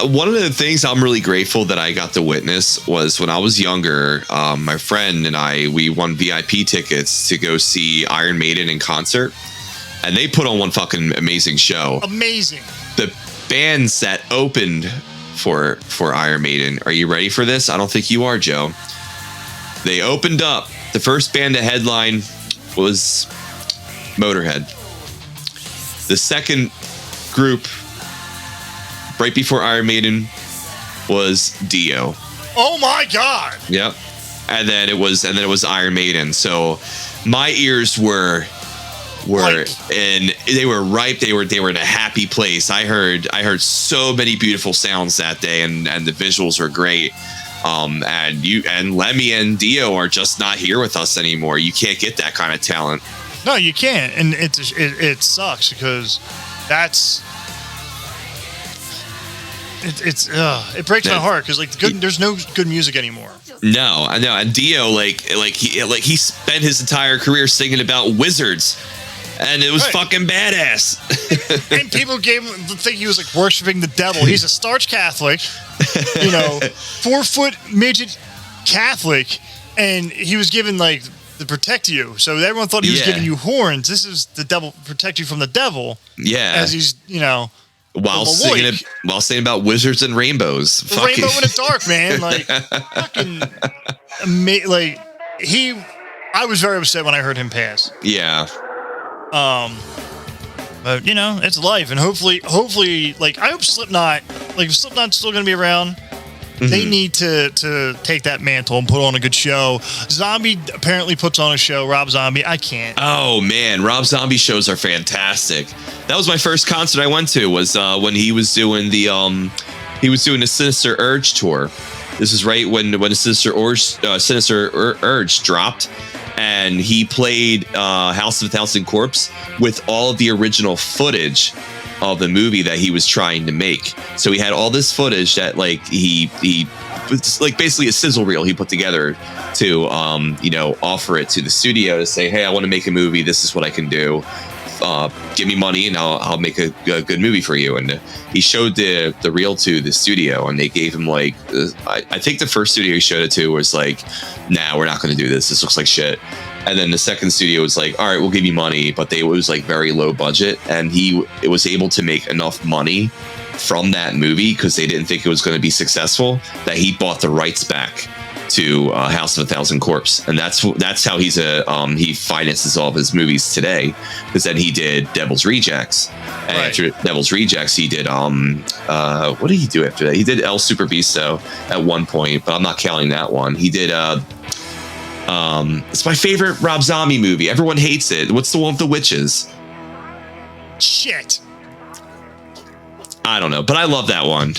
One of the things I'm really grateful that I got to witness was when I was younger. My friend and we won VIP tickets to go see Iron Maiden in concert, and they put on one fucking amazing show. Amazing. The bands that opened for Iron Maiden. Are you ready for this? I don't think you are, Joe. They opened up. The first band to headline was Motorhead. The second group right before Iron Maiden was Dio. Oh my God. Yep. And then it was Iron Maiden. So my ears were and they were ripe. They were in a happy place. I heard so many beautiful sounds that day, and the visuals were great. And Lemmy and Dio are just not here with us anymore. You can't get that kind of talent. No, you can't, and it sucks because it breaks my heart because there's no good music anymore. No, I know. And Dio he spent his entire career singing about wizards. And it was fucking badass. And people gave him the thing he was worshiping the devil. He's a starch Catholic, 4-foot midget Catholic, and he was given to protect you. So everyone thought he was giving you horns. This is the devil, protect you from the devil. Yeah. As he's while singing about wizards and rainbows. The rainbow in the dark, man. I was very upset when I heard him pass. Yeah. But it's life, and hopefully, I hope Slipknot, if Slipknot's still going to be around, they need to take that mantle and put on a good show. Zombie apparently puts on a show. Rob Zombie, I can't. Oh man, Rob Zombie shows are fantastic. That was my first concert I went to. Was when he was doing the Sinister Urge tour. This is right when the Sinister Urge dropped. And he played House of a Thousand Corpse with all of the original footage of the movie that he was trying to make. So he had all this footage that he was basically a sizzle reel he put together to offer it to the studio to say, hey, I want to make a movie. This is what I can do. Give me money and I'll make a good movie for you. And he showed the reel to the studio, and they gave him I think the first studio he showed it to was nah, we're not going to do this. This looks like shit. And then the second studio was all right, we'll give you money, but it was very low budget, and it was able to make enough money from that movie because they didn't think it was going to be successful that he bought the rights back to House of a Thousand Corpse, and that's how he finances all of his movies today. Because then he did Devil's Rejects, and after Devil's Rejects, he did what did he do after that? He did El Super Visto at one point, but I'm not counting that one. He did it's my favorite Rob Zombie movie. Everyone hates it. What's the one with the witches? Shit. I don't know, but I love that one.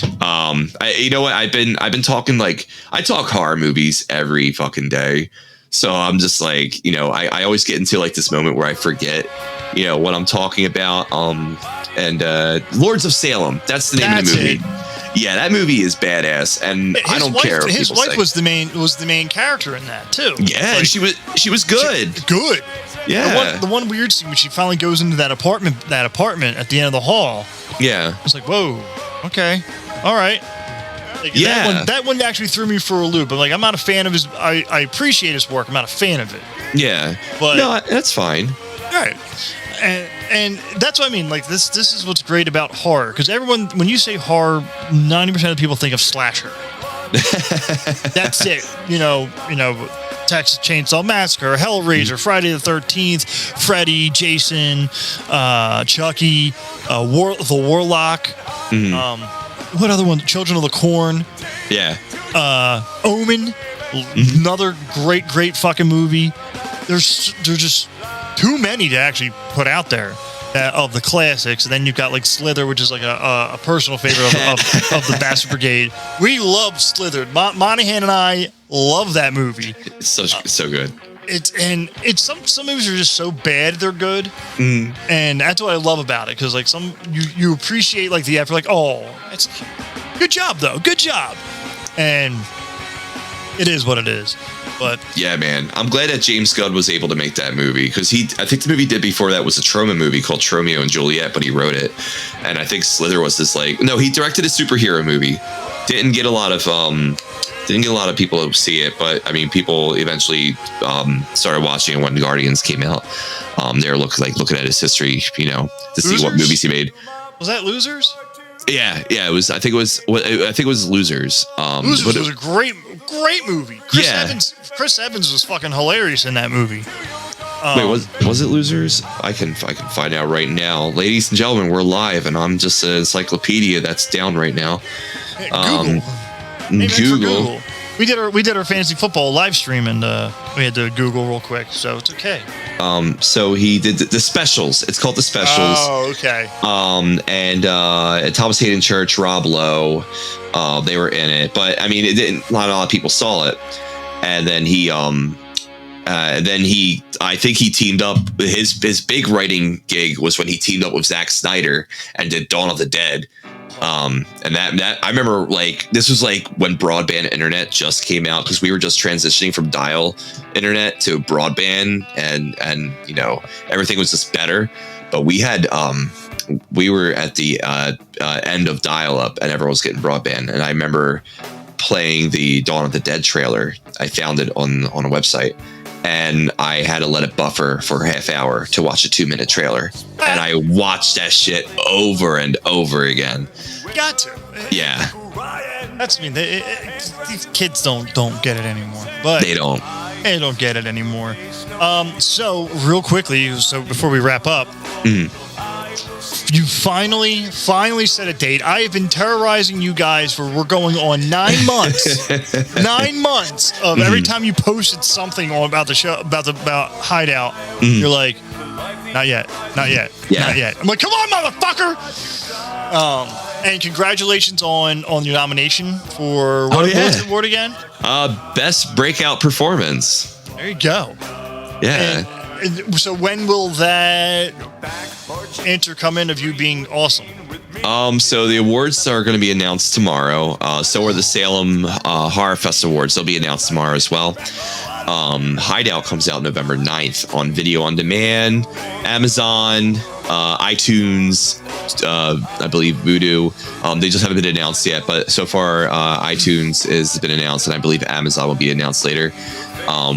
You know what? I've been talking I talk horror movies every fucking day. So I'm just I always get into this moment where I forget, what I'm talking about. And Lords of Salem. That's the name of the movie. Yeah, that movie is badass, and I don't care what his people wife say. was the main character in that too. Yeah, Like, she was good. Good. Yeah. The one weird scene when she finally goes into that apartment at the end of the hall. Yeah. It's like, whoa, okay, all right. Like, that one actually threw me for a loop. But like, I'm not a fan of his. I appreciate his work. I'm not a fan of it. Yeah. But no, that's fine. All right. And that's what I mean. Like this is what's great about horror, because everyone, when you say horror, 90% of people think of slasher. That's it. You know, Texas Chainsaw Massacre, Hellraiser, Friday the 13th, Freddy, Jason, Chucky, the Warlock. What other one? Children of the Corn. Yeah. Omen. Another great fucking movie. There's just too many to actually put out there of the classics. And then you've got like Slither, which is like a personal favorite of the Bastard Brigade. We love Slither. Monahan and I love that movie. It's so good. Some movies are just so bad they're good, and that's what I love about it. Because like you appreciate like the effort. Like, oh, it's good job though, good job, and it is what it is. But yeah, man, I'm glad that James Gunn was able to make that movie, because I think the movie he did before that was a trauma movie called Tromeo and Juliet, but he wrote it, and I think Slither was this he directed a superhero movie. Didn't get a lot of people to see it, but I mean, people eventually started watching it when Guardians came out. They were looking at his history, to see what movies he made. Was that Losers? Yeah, it was. I think it was Losers. Losers was a great movie. Chris Evans was fucking hilarious in that movie. Wait, was it Losers? I can find out right now, ladies and gentlemen. We're live, and I'm just an encyclopedia that's down right now. Google. We did our fantasy football live stream, and we had to Google real quick, so it's okay. So he did the specials. It's called The Specials. Oh, okay. And Thomas Hayden Church, Rob Lowe, they were in it, but I mean, it didn't. Not a lot of people saw it. And then I think he teamed up. His big writing gig was when he teamed up with Zack Snyder and did Dawn of the Dead. And that I remember, like, this was like when broadband internet just came out, because we were just transitioning from dial internet to broadband, and everything was just better. But we were at the end of dial up, and everyone was getting broadband. And I remember playing the Dawn of the Dead trailer. I found it on a website, and I had to let it buffer for a half hour to watch a 2-minute trailer. And I watched that shit over and over again. Got to. Yeah. That's, I mean, these kids don't get it anymore. But They don't get it anymore. So real quickly, before we wrap up, you finally set a date. I have been terrorizing you guys we're going on 9 months. 9 months of every time you posted something about the show, about Hideout, you're like, not yet. Yeah. Not yet. I'm like, come on, motherfucker. And congratulations on your nomination for what was the award again? Best breakout performance. There you go. Yeah. And so when will that answer come in of you being awesome? So the awards are going to be announced tomorrow. So are the Salem Horror Fest Awards. They'll be announced tomorrow as well. Hideout comes out November 9th on video on demand, Amazon, iTunes, I believe Vudu. They just haven't been announced yet, but so far iTunes has been announced, and I believe Amazon will be announced later.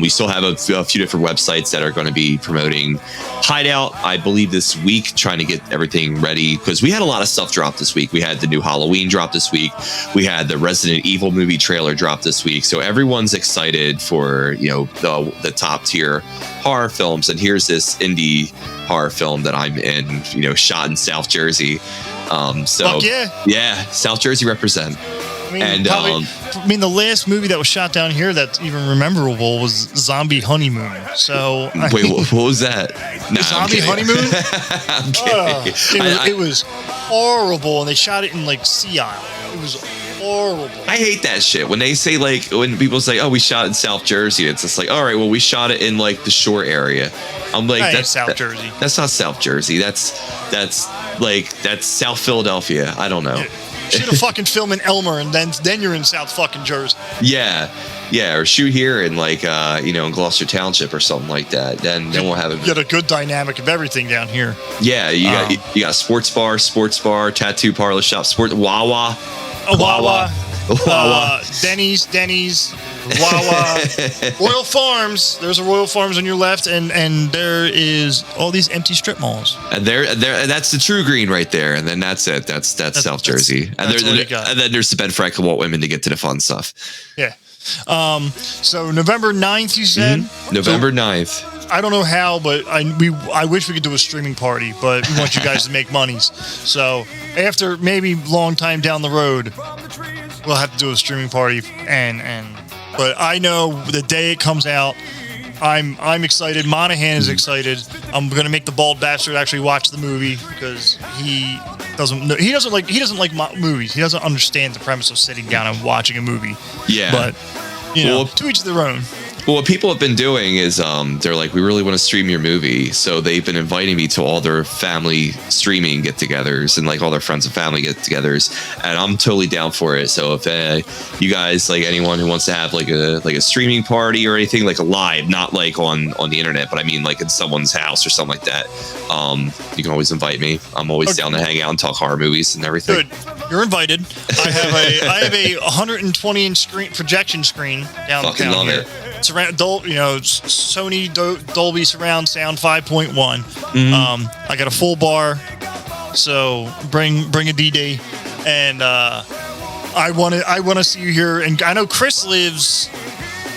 We still have a few different websites that are going to be promoting Hideout, I believe, this week, trying to get everything ready, because we had a lot of stuff drop this week. We had the new Halloween drop this week. We had the Resident Evil movie trailer drop this week. So everyone's excited for, the top tier horror films. And here's this indie horror film that I'm in, Shot in South Jersey. Fuck yeah. Yeah, South Jersey represent. I mean, the last movie that was shot down here that's even memorable was Zombie Honeymoon. So wait, what was that? Nah, Zombie Honeymoon? I'm kidding. It was horrible, and they shot it in like Sea Isle. It was horrible. I hate that shit when they say, like, when people say, "Oh, we shot in South Jersey," it's just like, all right, well, we shot it in like the shore area. I'm like, that's South Jersey. That's not South Jersey. That's South Philadelphia. I don't know. shoot a fucking film in Elmer, and then you're in South fucking Jersey. Yeah, or shoot here in like in Gloucester Township or something like that. Then we'll have You got a good dynamic of everything down here. Yeah, you got sports bar, tattoo parlor shop, Wawa, Denny's, Wawa, Royal Farms. There's a Royal Farms on your left, and there is all these empty strip malls. And that's the True Green right there. And then that's it. That's South Jersey. And then there's the Ben Franklin want women to get to the fun stuff. Yeah. So November 9th, you said? Mm-hmm. November 9th. I don't know how, but I wish we could do a streaming party, but we want you guys to make monies. So after maybe long time down the road, we'll have to do a streaming party, but I know the day it comes out, I'm excited. Monahan is excited. I'm gonna make the bald bastard actually watch the movie because he doesn't like movies. He doesn't understand the premise of sitting down and watching a movie. Yeah, but to each their own. Well, what people have been doing is they're like, we really want to stream your movie. So they've been inviting me to all their family streaming get-togethers and like all their friends and family get-togethers. And I'm totally down for it. So if you guys, like anyone who wants to have like a streaming party or anything, like a live, not like on the internet, but I mean like in someone's house or something like that, you can always invite me. I'm always down to hang out and talk horror movies and everything. Good. You're invited. I have a 120-inch projection screen down here. Sony Dolby Surround Sound 5.1. I got a full bar, so bring a DD, and I want to see you here. And I know Chris lives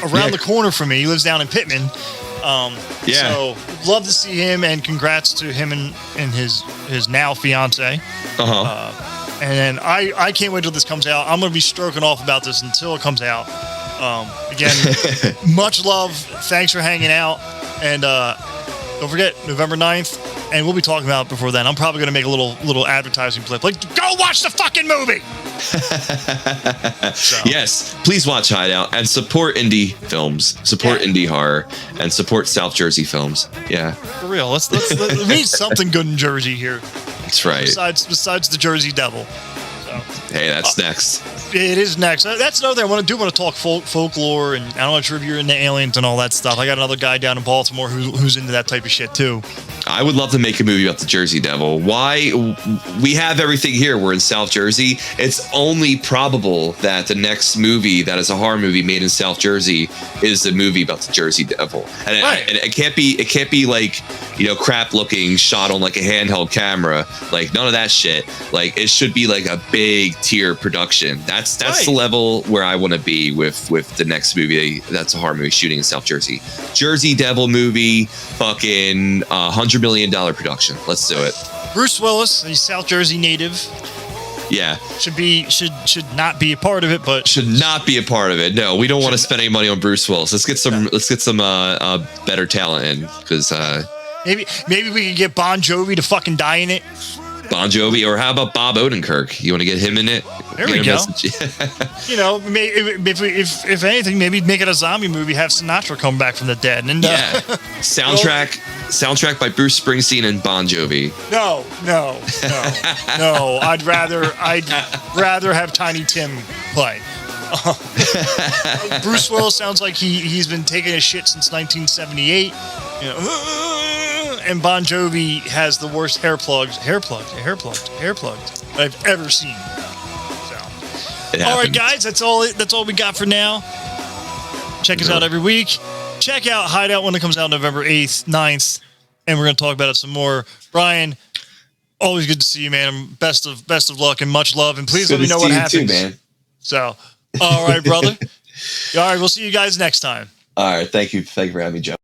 around the corner from me. He lives down in Pittman. So love to see him, and congrats to him and his now fiance. And then I can't wait till this comes out. I'm gonna be stroking off about this until it comes out. Again, much love. Thanks for hanging out. And don't forget, November 9th. And we'll be talking about it before then. I'm probably going to make a little advertising clip. Like, go watch the fucking movie! Yes, please watch Hideout and support indie films. Support indie horror. And support South Jersey films. Yeah. For real. Let's we need something good in Jersey here. That's right. Besides the Jersey Devil. So, hey, that's next. It is next. That's another thing I want to do. I want to talk folklore, and I'm not sure if you're into aliens and all that stuff. I got another guy down in Baltimore who's into that type of shit too. I would love to make a movie about the Jersey Devil. Why? We have everything here. We're in South Jersey. It's only probable that the next movie that is a horror movie made in South Jersey is the movie about the Jersey Devil. And it can't be like, crap looking, shot on like a handheld camera. Like none of that shit. Like it should be like a big tier production. That's the level where I want to be with the next movie that's a horror movie shooting in South Jersey. Jersey Devil movie, fucking $100 million production. Let's do it. Bruce Willis, a South Jersey native. Yeah, should not be a part of it, but should not be a part of it. No, we don't want to spend any money on Bruce Willis. Let's get some better talent in, because maybe we can get Bon Jovi to fucking die in it. Bon Jovi, or how about Bob Odenkirk? You want to get him in it? There we go. If anything, maybe make it a zombie movie. Have Sinatra come back from the dead, and soundtrack by Bruce Springsteen and Bon Jovi. No. I'd rather have Tiny Tim play. Bruce Willis sounds like he's been taking a shit since 1978. And Bon Jovi has the worst hair plugged I've ever seen. So, all right, guys, that's all we got for now. Check us out every week. Check out Hideout when it comes out November 8th, 9th, and we're going to talk about it some more. Brian, always good to see you, man. Best of luck and much love, and please let me know what happens. Too, man. So, all right, brother. All right, we'll see you guys next time. All right, thank you for having me, Joe.